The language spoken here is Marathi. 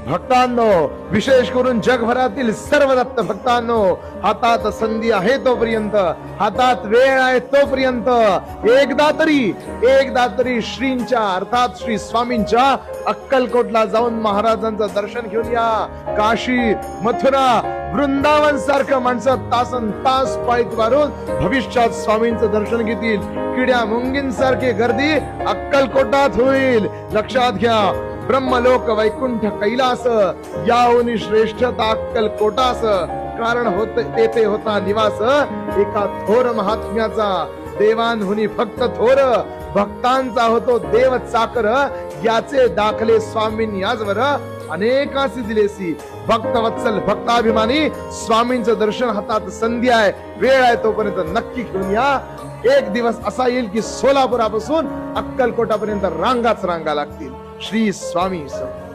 भक्तांनो, विशेष करून जगभरातील सर्व दत्त भक्तांनो, हातात संधी आहे तोपर्यंत, हातात वेळ आहे तोपर्यंत एकदा तरी श्रींच्या अर्थात श्री स्वामींच्या अक्कलकोटला जाऊन महाराजांचं दर्शन घेऊन या. काशी, मथुरा, वृंदावन सारखं माणसं तासन तास पायी मारून भविष्यात स्वामींचं दर्शन घेतील. किड्या मुंगींसारखी गर्दी अक्कलकोटात होईल. लक्षात घ्या, ब्रह्मलोक वैकुंठ कैलास याहून श्रेष्ठता अक्कलकोटास. कारण तेथे होता निवास एका थोर महात्म्याचा. देवांहुनी भक्त थोर, भक्तांचा होतो देव चाकर. याचे दाखले स्वामींनी आजवर अनेकासी दिलेसी. भक्तवत्सल भक्ताभिमानी स्वामींचं दर्शन हातात संधी आहे, वेळ आहे तोपर्यंत नक्की घेऊन या. एक दिवस असा येईल की सोलापुरापासून अक्कलकोटापर्यंत रांगाच रांगा लागतील. श्री स्वामी समर्थ.